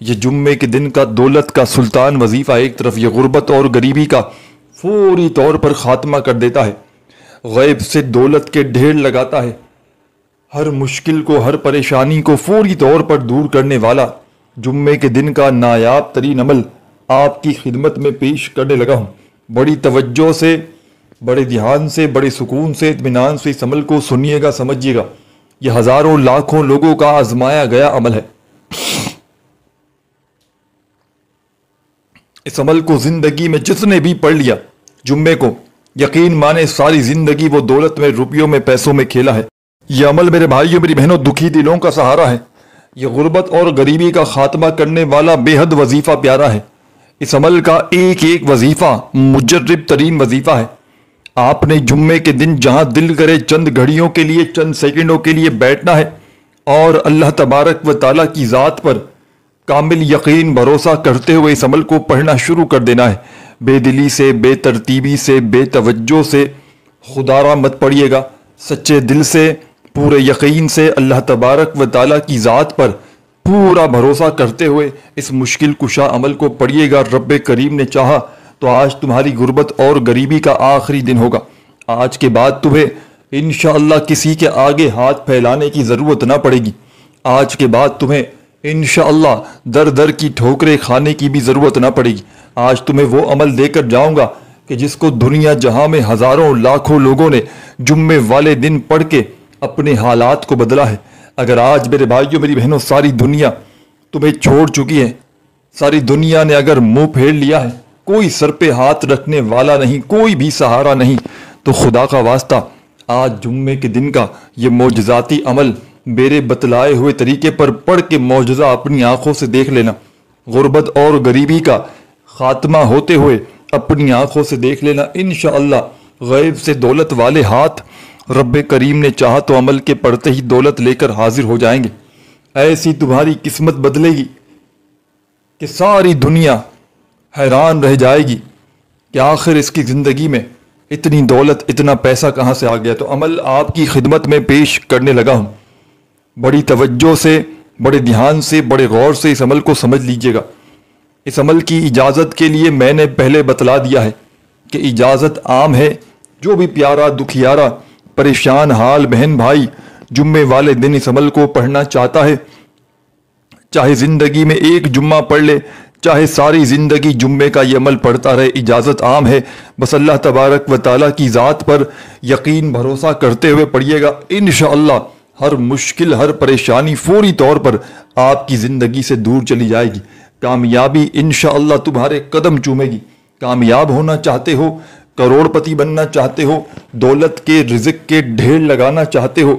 یہ جمعے کے دن کا دولت کا سلطان وظیفہ ایک طرف یہ غربت اور غریبی کا فوری طور پر خاتمہ کر دیتا ہے، غیب سے دولت کے ڈھیر لگاتا ہے، ہر مشکل کو ہر پریشانی کو فوری طور پر دور کرنے والا جمعے کے دن کا نایاب ترین عمل آپ کی خدمت میں پیش کرنے لگا ہوں۔ بڑی توجہ سے، بڑے دھیان سے، بڑے سکون سے، اطمینان سے اس عمل کو سنیے گا، سمجھیے گا۔ یہ ہزاروں لاکھوں لوگوں کا آزمایا گیا عمل ہے۔ اس عمل کو زندگی میں جس نے بھی پڑھ لیا جمعے کو، یقین مانے ساری زندگی وہ دولت میں، روپیوں میں، پیسوں میں کھیلا ہے۔ یہ عمل میرے بھائیوں، میری بہنوں، دکھی دلوں کا سہارا ہے۔ یہ غربت اور غریبی کا خاتمہ کرنے والا بے حد وظیفہ پیارا ہے۔ اس عمل کا ایک ایک وظیفہ مجرب ترین وظیفہ ہے۔ آپ نے جمعے کے دن جہاں دل کرے چند گھڑیوں کے لیے، چند سیکنڈوں کے لیے بیٹھنا ہے اور اللہ تبارک و تعالیٰ کی ذات پر کامل یقین بھروسہ کرتے ہوئے اس عمل کو پڑھنا شروع کر دینا ہے۔ بے دلی سے، بے ترتیبی سے، بے توجہ سے خدا را مت پڑھیے گا، سچے دل سے، پورے یقین سے اللہ تبارک و تعالیٰ کی ذات پر پورا بھروسہ کرتے ہوئے اس مشکل کشا عمل کو پڑھیے گا۔ رب کریم نے چاہا تو آج تمہاری غربت اور غریبی کا آخری دن ہوگا۔ آج کے بعد تمہیں انشاءاللہ کسی کے آگے ہاتھ پھیلانے کی ضرورت نہ پڑے گی۔ آج کے بعد تمہیں انشاءاللہ در در کی ٹھوکریں کھانے کی بھی ضرورت نہ پڑے گی۔ آج تمہیں وہ عمل دے کر جاؤں گا کہ جس کو دنیا جہاں میں ہزاروں لاکھوں لوگوں نے جمعے والے دن پڑھ کے اپنے حالات کو بدلا ہے۔ اگر آج میرے بھائیوں، میری بہنوں، ساری دنیا تمہیں چھوڑ چکی ہے، ساری دنیا نے اگر منہ پھیر لیا ہے، کوئی سر پہ ہاتھ رکھنے والا نہیں، کوئی بھی سہارا نہیں، تو خدا کا واسطہ آج جمعے کے دن کا یہ معجزاتی عمل میرے بتلائے ہوئے طریقے پر پڑھ کے معجزہ اپنی آنکھوں سے دیکھ لینا۔ غربت اور غریبی کا خاتمہ ہوتے ہوئے اپنی آنکھوں سے دیکھ لینا۔ انشاءاللہ غیب سے دولت والے ہاتھ رب کریم نے چاہا تو عمل کے پڑھتے ہی دولت لے کر حاضر ہو جائیں گے۔ ایسی تمہاری قسمت بدلے گی کہ ساری دنیا حیران رہ جائے گی کہ آخر اس کی زندگی میں اتنی دولت، اتنا پیسہ کہاں سے آ گیا۔ تو عمل آپ کی خدمت میں پیش کرنے لگا ہوں۔ بڑی توجہ سے، بڑے دھیان سے، بڑے غور سے اس عمل کو سمجھ لیجئے گا۔ اس عمل کی اجازت کے لیے میں نے پہلے بتلا دیا ہے کہ اجازت عام ہے۔ جو بھی پیارا، دکھیارا، پریشان حال بہن بھائی جمعے والے دن اس عمل کو پڑھنا چاہتا ہے، چاہے زندگی میں ایک جمعہ پڑھ لے، چاہے ساری زندگی جمعے کا یہ عمل پڑھتا رہے، اجازت عام ہے۔ بس اللہ تبارک و تعالیٰ کی ذات پر یقین بھروسہ کرتے ہوئے پڑھیے گا۔ انشاءاللہ ہر مشکل، ہر پریشانی فوری طور پر آپ کی زندگی سے دور چلی جائے گی۔ کامیابی انشاءاللہ تمہارے قدم چومے گی۔ کامیاب ہونا چاہتے ہو، کروڑ پتی بننا چاہتے ہو، دولت کے، رزق کے ڈھیر لگانا چاہتے ہو،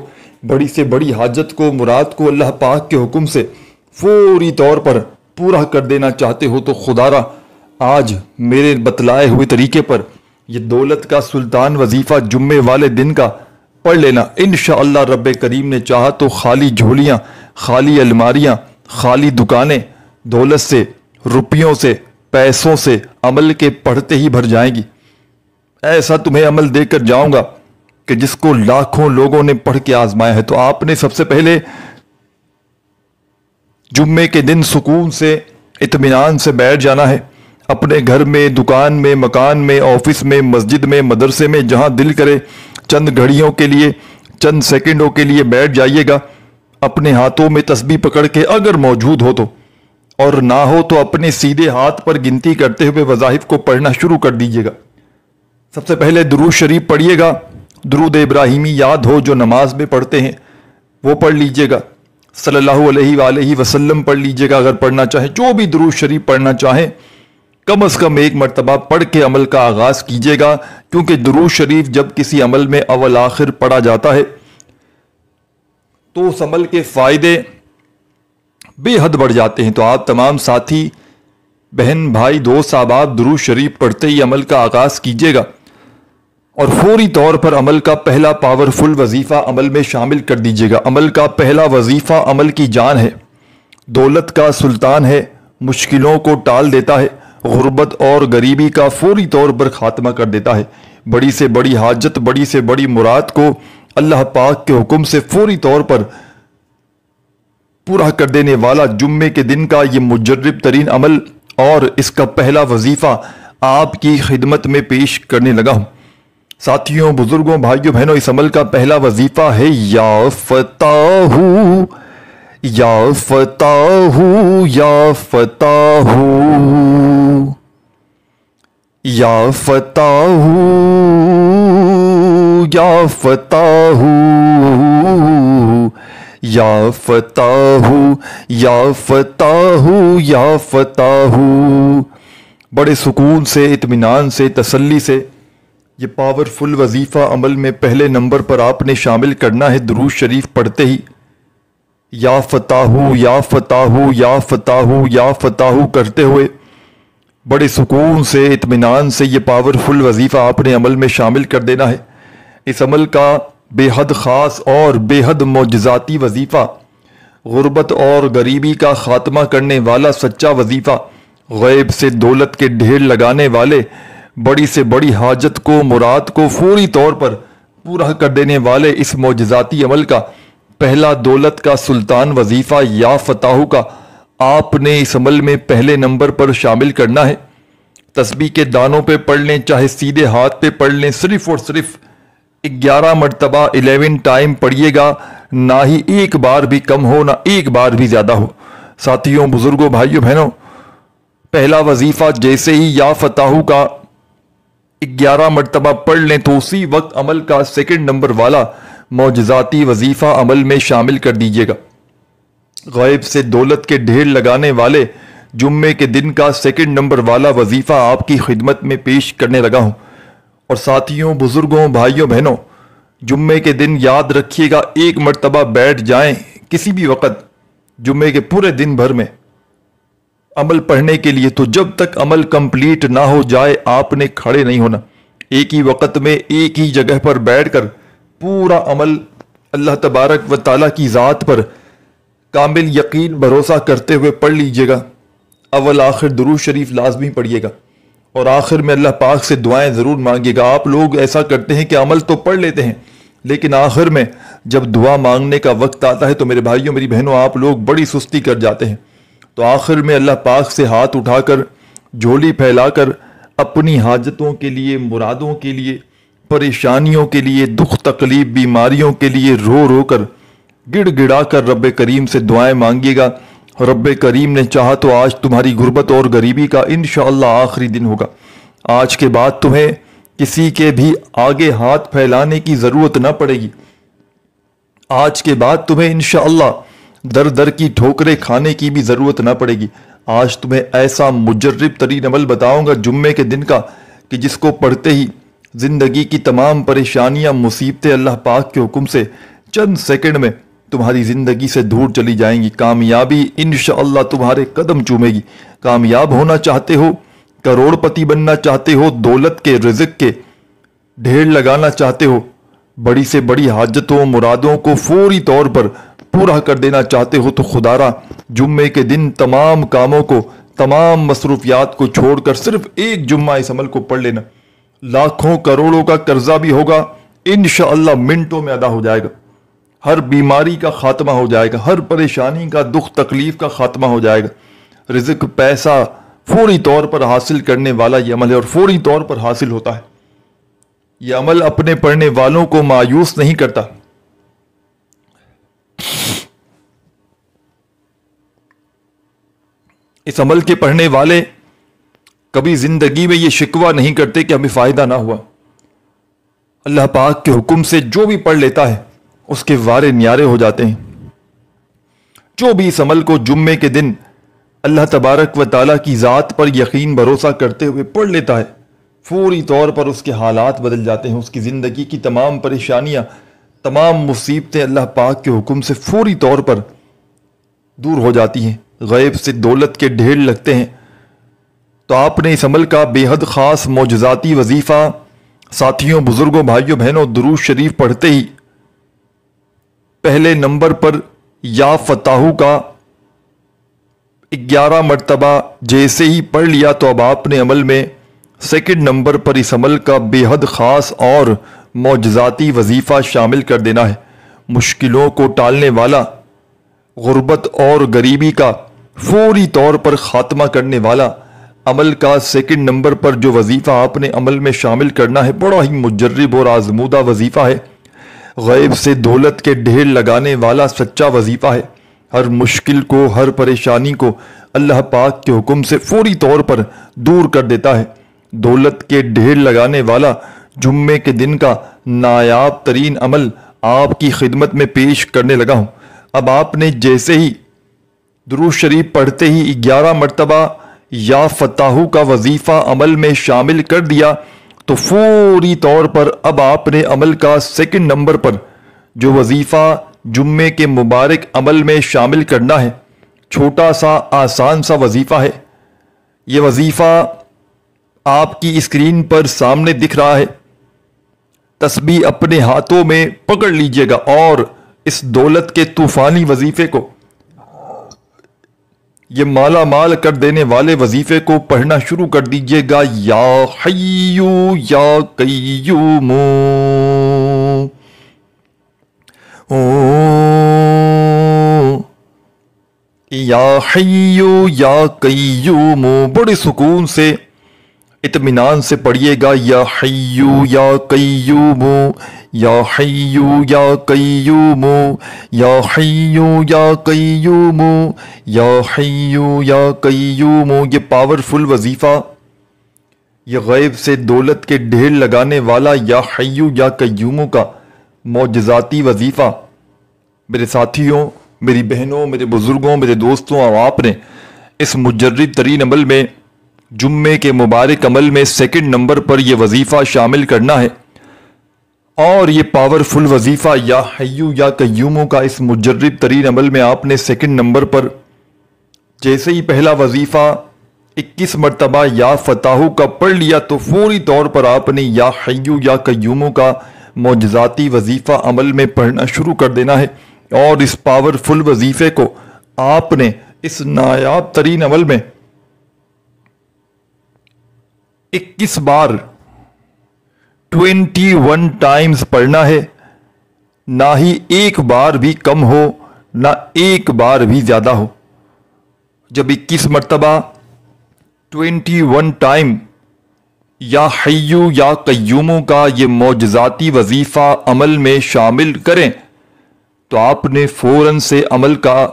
بڑی سے بڑی حاجت کو، مراد کو اللہ پاک کے حکم سے فوری طور پر پورا کر دینا چاہتے ہو، تو خدا را آج میرے بتلائے ہوئے طریقے پر یہ دولت کا سلطان وظیفہ جمعے والے دن کا پڑھ لینا۔ انشاءاللہ رب کریم نے چاہا تو خالی جھولیاں، خالی الماریاں، خالی دکانیں دولت سے، روپیوں سے، پیسوں سے عمل کے پڑھتے ہی بھر جائیں گی۔ ایسا تمہیں عمل دے کر جاؤں گا کہ جس کو لاکھوں لوگوں نے پڑھ کے آزمایا ہے۔ تو آپ نے سب سے پہلے جمعے کے دن سکون سے، اطمینان سے بیٹھ جانا ہے۔ اپنے گھر میں، دکان میں، مکان میں، آفس میں، مسجد میں، مدرسے میں، جہاں دل کرے چند گھڑیوں کے لیے، چند سیکنڈوں کے لیے بیٹھ جائیے گا۔ اپنے ہاتھوں میں تسبیح پکڑ کے، اگر موجود ہو تو، اور نہ ہو تو اپنے سیدھے ہاتھ پر گنتی کرتے ہوئے وظائف کو پڑھنا شروع کر دیجیے گا۔ سب سے پہلے درود شریف پڑھیے گا۔ درود ابراہیمی یاد ہو جو نماز میں پڑھتے ہیں وہ پڑھ لیجیے گا۔ صلی اللہ علیہ وآلہ وسلم پڑھ لیجیے گا اگر پڑھنا چاہیں۔ جو بھی درود شریف پڑھنا چاہیں کم از کم ایک مرتبہ پڑھ کے عمل کا آغاز کیجیے گا، کیونکہ درود شریف جب کسی عمل میں اول آخر پڑھا جاتا ہے تو اس عمل کے فائدے بے حد بڑھ جاتے ہیں۔ تو آپ تمام ساتھی، بہن، بھائی، دوست، احباب درود شریف پڑھتے ہی عمل کا آغاز کیجیے گا اور فوری طور پر عمل کا پہلا پاورفل وظیفہ عمل میں شامل کر دیجیے گا۔ عمل کا پہلا وظیفہ عمل کی جان ہے، دولت کا سلطان ہے، مشکلوں کو ٹال دیتا ہے، غربت اور غریبی کا فوری طور پر خاتمہ کر دیتا ہے۔ بڑی سے بڑی حاجت، بڑی سے بڑی مراد کو اللہ پاک کے حکم سے فوری طور پر پورا کر دینے والا جمعے کے دن کا یہ مجرب ترین عمل اور اس کا پہلا وظیفہ آپ کی خدمت میں پیش کرنے لگا ہوں۔ ساتھیوں، بزرگوں، بھائیوں، بہنوں، اس عمل کا پہلا وظیفہ ہے یا فتاح، یا فتاح، یا فتاح، یا فتاح، یا فتاح، یا فتاح، یا فتاح، یا فتاح۔ بڑے سکون سے، اطمینان سے، تسلی سے یہ پاورفل وظیفہ عمل میں پہلے نمبر پر آپ نے شامل کرنا ہے۔ درود شریف پڑھتے ہی یا فتاح، یا فتاح، یا فتاح، یا فتاح کرتے ہوئے بڑے سکون سے، اطمینان سے یہ پاورفل وظیفہ آپ نے عمل میں شامل کر دینا ہے۔ اس عمل کا بے حد خاص اور بے حد معجزاتی وظیفہ، غربت اور غریبی کا خاتمہ کرنے والا سچا وظیفہ، غیب سے دولت کے ڈھیر لگانے والے، بڑی سے بڑی حاجت کو، مراد کو فوری طور پر پورا کر دینے والے اس معجزاتی عمل کا پہلا دولت کا سلطان وظیفہ یا فتاح کا آپ نے اس عمل میں پہلے نمبر پر شامل کرنا ہے۔ تسبیح کے دانوں پہ پڑھ لیں، چاہے سیدھے ہاتھ پہ پڑھ لیں، صرف اور صرف 11 مرتبہ 11 ٹائم پڑھیے گا، نہ ہی ایک بار بھی کم ہو، نہ ایک بار بھی زیادہ ہو۔ ساتھیوں، بزرگوں، بھائیوں، بہنوں، پہلا وظیفہ جیسے ہی یا فتاح کا 11 مرتبہ پڑھ لیں تو اسی وقت عمل کا سیکنڈ نمبر والا معجزاتی وظیفہ عمل میں شامل کر دیجیے گا۔ غیب سے دولت کے ڈھیر لگانے والے جمعے کے دن کا سیکنڈ نمبر والا وظیفہ آپ کی خدمت میں پیش کرنے لگا ہوں۔ اور ساتھیوں، بزرگوں، بھائیوں، بہنوں، جمعے کے دن یاد رکھیے گا، ایک مرتبہ بیٹھ جائیں کسی بھی وقت جمعے کے پورے دن بھر میں عمل پڑھنے کے لیے، تو جب تک عمل کمپلیٹ نہ ہو جائے آپ نے کھڑے نہیں ہونا۔ ایک ہی وقت میں ایک ہی جگہ پر بیٹھ کر پورا عمل اللہ تبارک و تعالیٰ کی ذات پر کامل یقین بھروسہ کرتے ہوئے پڑھ لیجئے گا۔ اول آخر درود شریف لازمی پڑھیے گا اور آخر میں اللہ پاک سے دعائیں ضرور مانگے گا۔ آپ لوگ ایسا کرتے ہیں کہ عمل تو پڑھ لیتے ہیں لیکن آخر میں جب دعا مانگنے کا وقت آتا ہے تو میرے بھائیوں، میری بہنوں، آپ لوگ بڑی سستی کر جاتے ہیں۔ تو آخر میں اللہ پاک سے ہاتھ اٹھا کر، جھولی پھیلا کر اپنی حاجتوں کے لیے، مرادوں کے لیے، پریشانیوں کے لیے، دکھ تکلیف، بیماریوں کے لیے رو رو کر، گڑ گڑا کر رب کریم سے دعائیں مانگیے گا۔ رب کریم نے چاہا تو آج تمہاری غربت اور غریبی کا انشاءاللہ آخری دن ہوگا۔ آج کے بعد تمہیں کسی کے بھی آگے ہاتھ پھیلانے کی ضرورت نہ پڑے گی۔ آج کے بعد تمہیں انشاءاللہ در در کی ٹھوکریں کھانے کی بھی ضرورت نہ پڑے گی۔ آج تمہیں ایسا مجرب ترین عمل بتاؤں گا جمعے کے دن کا کہ جس کو پڑھتے ہی زندگی کی تمام پریشانیاں، مصیبتیں اللہ پاک کے حکم سے چند سیکنڈ میں تمہاری زندگی سے دور چلی جائیں گی۔ کامیابی انشاءاللہ تمہارے قدم چومے گی۔ کامیاب ہونا چاہتے ہو، کروڑ پتی بننا چاہتے ہو، دولت کے، رزق کے ڈھیر لگانا چاہتے ہو، بڑی سے بڑی حاجتوں، مرادوں کو فوری طور پر پورا کر دینا چاہتے ہو، تو خدارا جمعے کے دن تمام کاموں کو، تمام مصروفیات کو چھوڑ کر صرف ایک جمعہ اس عمل کو پڑھ لینا۔ لاکھوں کروڑوں کا قرضہ بھی ہوگا انشاءاللہ منٹوں میں ادا ہو جائے گا۔ ہر بیماری کا خاتمہ ہو جائے گا، ہر پریشانی کا، دکھ تکلیف کا خاتمہ ہو جائے گا۔ رزق، پیسہ فوری طور پر حاصل کرنے والا یہ عمل ہے اور فوری طور پر حاصل ہوتا ہے۔ یہ عمل اپنے پڑھنے والوں کو مایوس نہیں کرتا۔ اس عمل کے پڑھنے والے کبھی زندگی میں یہ شکوہ نہیں کرتے کہ ہمیں فائدہ نہ ہوا۔ اللہ پاک کے حکم سے جو بھی پڑھ لیتا ہے اس کے وارے نیارے ہو جاتے ہیں۔ جو بھی اس عمل کو جمعے کے دن اللہ تبارک و تعالیٰ کی ذات پر یقین بھروسہ کرتے ہوئے پڑھ لیتا ہے، فوری طور پر اس کے حالات بدل جاتے ہیں۔ اس کی زندگی کی تمام پریشانیاں، تمام مصیبتیں اللہ پاک کے حکم سے فوری طور پر دور ہو جاتی ہیں۔ غیب سے دولت کے ڈھیر لگتے ہیں۔ تو آپ نے اس عمل کا بے حد خاص معجزاتی وظیفہ، ساتھیوں، بزرگوں، بھائیوں، بہنوں، درود شریف پڑھتے ہی پہلے نمبر پر یا فتاح کا 11 مرتبہ جیسے ہی پڑھ لیا تو اب آپ نے عمل میں سیکنڈ نمبر پر اس عمل کا بے حد خاص اور معجزاتی وظیفہ شامل کر دینا ہے۔ مشکلوں کو ٹالنے والا، غربت اور غریبی کا فوری طور پر خاتمہ کرنے والا عمل کا سیکنڈ نمبر پر جو وظیفہ آپ نے عمل میں شامل کرنا ہے بڑا ہی مجرب اور آزمودہ وظیفہ ہے۔ غیب سے دولت کے ڈھیر لگانے والا سچا وظیفہ ہے۔ ہر مشکل کو، ہر پریشانی کو اللہ پاک کے حکم سے فوری طور پر دور کر دیتا ہے۔ دولت کے ڈھیر لگانے والا جمعے کے دن کا نایاب ترین عمل آپ کی خدمت میں پیش کرنے لگا ہوں۔ اب آپ نے جیسے ہی درود شریف پڑھتے ہی 11 مرتبہ یا فتاحو کا وظیفہ عمل میں شامل کر دیا تو فوری طور پر اب آپ نے عمل کا سیکنڈ نمبر پر جو وظیفہ جمعے کے مبارک عمل میں شامل کرنا ہے، چھوٹا سا آسان سا وظیفہ ہے۔ یہ وظیفہ آپ کی اسکرین پر سامنے دکھ رہا ہے۔ تسبیح اپنے ہاتھوں میں پکڑ لیجئے گا اور اس دولت کے طوفانی وظیفے کو، یہ مالا مال کر دینے والے وظیفے کو پڑھنا شروع کر دیجئے گا۔ یا حیو یا قیوم، یا حیو یا قیوم، بڑے سکون سے اطمینان سے پڑھیے گا۔ یا حیو یا قیوم، یا حیو یا قیوم، یا حیو یا قیوم، یا حیو یا قیوم۔ یہ پاورفل وظیفہ، یہ غیب سے دولت کے ڈھیر لگانے والا یا حیو یا قیوم کا معجزاتی وظیفہ میرے ساتھیوں، میری بہنوں، میرے بزرگوں، میرے دوستوں، اور آپ نے اس مجرب ترین عمل میں، جمعے کے مبارک عمل میں سیکنڈ نمبر پر یہ وظیفہ شامل کرنا ہے۔ اور یہ پاورفل وظیفہ یا حیو یا قیوم کا اس مجرب ترین عمل میں آپ نے سیکنڈ نمبر پر جیسے ہی پہلا وظیفہ 21 مرتبہ یا فتاحو کا پڑھ لیا تو فوری طور پر آپ نے یا حیو یا قیوم کا معجزاتی وظیفہ عمل میں پڑھنا شروع کر دینا ہے۔ اور اس پاورفل وظیفے کو آپ نے اس نایاب ترین عمل میں 21 بار 21 ٹائمز پڑھنا ہے، نہ ہی ایک بار بھی کم ہو، نہ ایک بار بھی زیادہ ہو۔ جب 21 مرتبہ 21 ٹائم یا حیو یا قیوم کا یہ معجزاتی وظیفہ عمل میں شامل کریں تو آپ نے فوراً سے عمل کا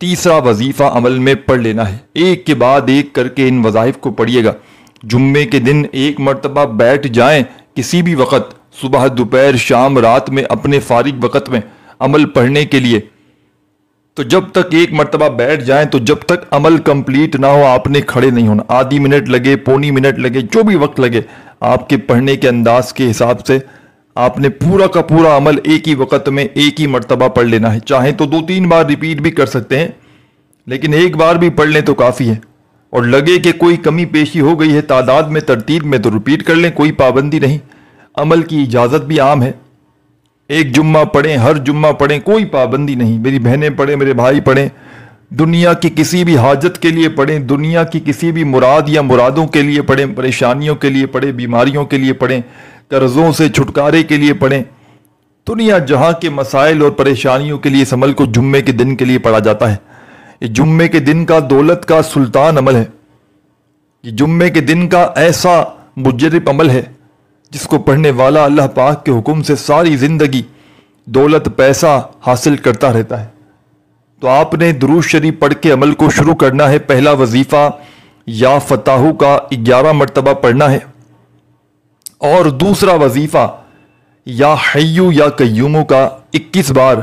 تیسرا وظیفہ عمل میں پڑھ لینا ہے۔ ایک کے بعد ایک کر کے ان وظائف کو پڑھیے گا۔ جمعے کے دن ایک مرتبہ بیٹھ جائیں، کسی بھی وقت، صبح، دوپہر، شام، رات میں، اپنے فارغ وقت میں عمل پڑھنے کے لیے، تو جب تک ایک مرتبہ بیٹھ جائیں تو جب تک عمل کمپلیٹ نہ ہو آپ نے کھڑے نہیں ہونا۔ آدھی منٹ لگے، پونی منٹ لگے، جو بھی وقت لگے، آپ کے پڑھنے کے انداز کے حساب سے آپ نے پورا کا پورا عمل ایک ہی وقت میں ایک ہی مرتبہ پڑھ لینا ہے۔ چاہیں تو 2-3 بار ریپیٹ بھی کر سکتے ہیں، لیکن ایک بار بھی پڑھ لیں تو کافی ہے۔ اور لگے کہ کوئی کمی پیشی ہو گئی ہے تعداد میں، ترتیب میں، تو ریپیٹ کر لیں، کوئی پابندی نہیں۔ عمل کی اجازت بھی عام ہے، ایک جمعہ پڑھیں، ہر جمعہ پڑھیں، کوئی پابندی نہیں۔ میری بہنیں پڑھیں، میرے بھائی پڑھیں، دنیا کی کسی بھی حاجت کے لیے پڑھیں، دنیا کی کسی بھی مراد یا مرادوں کے لیے پڑھیں، پریشانیوں کے لیے پڑھیں، بیماریوں کے لیے پڑھیں، قرضوں سے چھٹکارے کے لیے پڑھیں، دنیا جہاں کے مسائل اور پریشانیوں کے لیے اس عمل کو جمعے کے دن کے لیے پڑھا جاتا ہے۔ یہ جمعے کے دن کا دولت کا سلطان عمل ہے۔ یہ جمعے کے دن کا ایسا مجرب عمل ہے جس کو پڑھنے والا اللہ پاک کے حکم سے ساری زندگی دولت پیسہ حاصل کرتا رہتا ہے۔ تو آپ نے درود شریف پڑھ کے عمل کو شروع کرنا ہے۔ پہلا وظیفہ یا فتاحو کا 11 مرتبہ پڑھنا ہے، اور دوسرا وظیفہ یا حیو یا قیوم کا 21 بار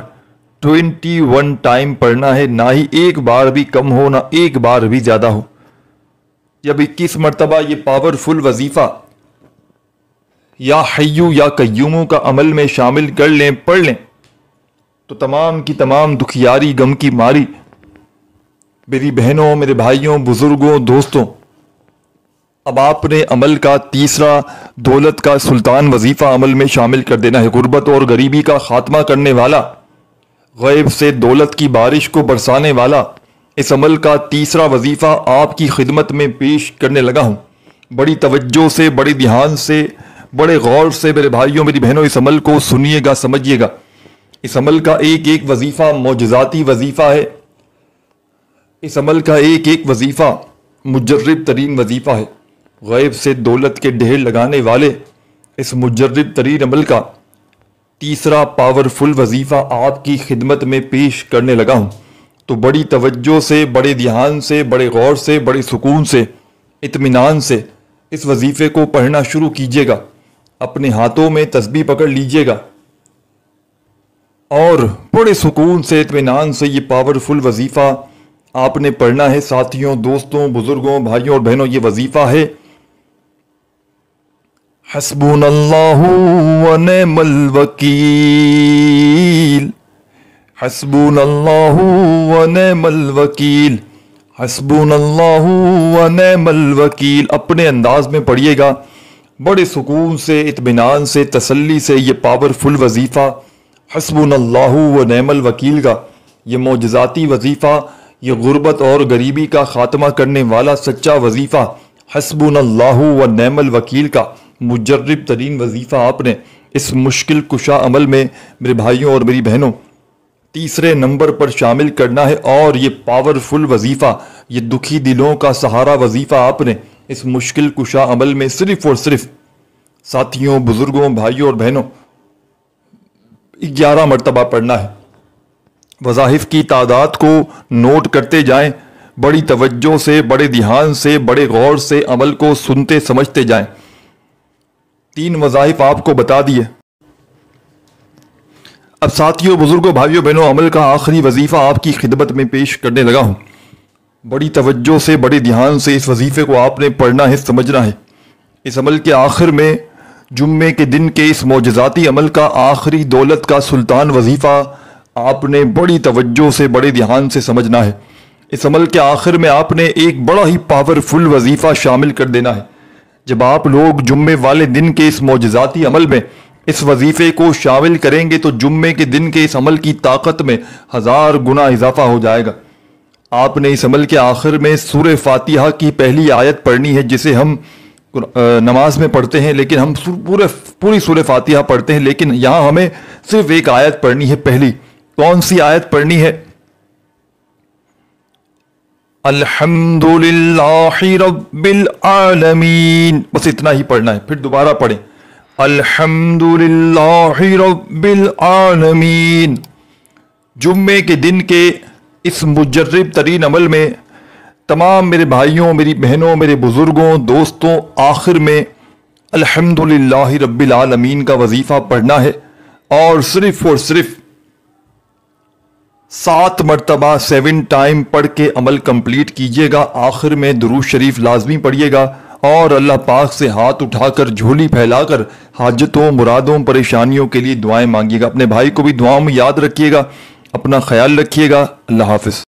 21 ٹائم پڑھنا ہے، نہ ہی ایک بار بھی کم ہو، نہ ایک بار بھی زیادہ ہو۔ جب 21 مرتبہ یہ پاورفل وظیفہ یا حیو یا قیوم کا عمل میں شامل کر لیں، پڑھ لیں، تو تمام کی تمام دکھیاری، غم کی ماری، میری بہنوں، میرے بھائیوں، بزرگوں، دوستوں، اب آپ نے عمل کا تیسرا دولت کا سلطان وظیفہ عمل میں شامل کر دینا ہے۔ غربت اور غریبی کا خاتمہ کرنے والا، غیب سے دولت کی بارش کو برسانے والا اس عمل کا تیسرا وظیفہ آپ کی خدمت میں پیش کرنے لگا ہوں۔ بڑی توجہ سے، بڑی دھیان سے، بڑے غور سے میرے بھائیوں، میری بہنوں، اس عمل کو سنیے گا، سمجھیے گا۔ اس عمل کا ایک ایک وظیفہ معجزاتی وظیفہ ہے، اس عمل کا ایک ایک وظیفہ مجرب ترین وظیفہ ہے۔ غیب سے دولت کے ڈھیر لگانے والے اس مجرب ترین عمل کا تیسرا پاورفل وظیفہ آپ کی خدمت میں پیش کرنے لگا ہوں، تو بڑی توجہ سے، بڑے دھیان سے، بڑے غور سے، بڑے سکون سے، اطمینان سے اس وظیفے کو پڑھنا شروع کیجیے گا۔ اپنے ہاتھوں میں تسبیح پکڑ لیجیے گا اور بڑے سکون سے، اطمینان سے یہ پاورفل وظیفہ آپ نے پڑھنا ہے۔ ساتھیوں، دوستوں، بزرگوں، بھائیوں اور بہنوں، یہ وظیفہ ہے حسبنا اللہ ونعم الوکیل، حسبنا اللہ ونعم الوکیل، حسبنا اللہ ونعم الوکیل۔ اپنے انداز میں پڑھیے گا، بڑے سکون سے، اطمینان سے، تسلی سے یہ پاورفل وظیفہ حسبنا اللہ ونعم الوکیل کا، یہ معجزاتی وظیفہ، یہ غربت اور غریبی کا خاتمہ کرنے والا سچا وظیفہ حسبنا اللہ ونعم الوکیل کا مجرب ترین وظیفہ آپ نے اس مشکل کشا عمل میں میرے بھائیوں اور میری بہنوں تیسرے نمبر پر شامل کرنا ہے۔ اور یہ پاورفل وظیفہ، یہ دکھی دلوں کا سہارا وظیفہ آپ نے اس مشکل کشا عمل میں صرف اور صرف ساتھیوں، بزرگوں، بھائیوں اور بہنوں 11 مرتبہ پڑھنا ہے۔ وظائف کی تعداد کو نوٹ کرتے جائیں، بڑی توجہ سے، بڑے دھیان سے، بڑے غور سے عمل کو سنتے سمجھتے جائیں۔ 3 وظائف آپ کو بتا دیے۔ اب ساتھیوں، بزرگوں، بھائیوں، بہنوں، عمل کا آخری وظیفہ آپ کی خدمت میں پیش کرنے لگا ہوں۔ بڑی توجہ سے، بڑے دھیان سے اس وظیفے کو آپ نے پڑھنا ہے، سمجھنا ہے۔ اس عمل کے آخر میں جمعے کے دن کے اس معجزاتی عمل کا آخری دولت کا سلطان وظیفہ آپ نے بڑی توجہ سے، بڑے دھیان سے سمجھنا ہے۔ اس عمل کے آخر میں آپ نے ایک بڑا ہی پاورفل وظیفہ شامل کر دینا ہے۔ جب آپ لوگ جمعے والے دن کے اس معجزاتی عمل میں اس وظیفے کو شامل کریں گے تو جمعے کے دن کے اس عمل کی طاقت میں 1000 گنا اضافہ ہو جائے گا۔ آپ نے اس عمل کے آخر میں سورہ فاتحہ کی پہلی آیت پڑھنی ہے، جسے ہم نماز میں پڑھتے ہیں، لیکن ہم پوری سورہ فاتحہ پڑھتے ہیں، لیکن یہاں ہمیں صرف ایک آیت پڑھنی ہے۔ پہلی کون سی آیت پڑھنی ہے؟ الحمدللہ رب العالمین، بس اتنا ہی پڑھنا ہے۔ پھر دوبارہ پڑھیں، الحمدللہ رب العالمین۔ جمعے کے دن کے اس مجرب ترین عمل میں تمام میرے بھائیوں، میری بہنوں، میرے بزرگوں، دوستوں، آخر میں الحمدللہ رب العالمین کا وظیفہ پڑھنا ہے اور صرف 7 مرتبہ 7 ٹائم پڑھ کے عمل کمپلیٹ کیجئے گا۔ آخر میں درود شریف لازمی پڑھیے گا اور اللہ پاک سے ہاتھ اٹھا کر، جھولی پھیلا کر حاجتوں، مرادوں، پریشانیوں کے لیے دعائیں مانگیے گا۔ اپنے بھائی کو بھی دعاؤں میں یاد رکھیے گا۔ اپنا خیال رکھیے گا۔ اللہ حافظ۔